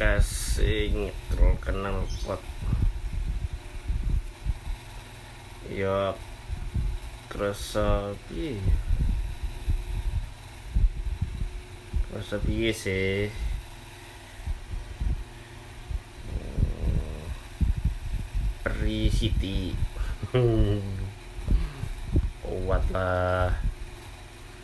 kasih nyetrol kenal pot ya kerasa piye sih. Peri City kuat lah.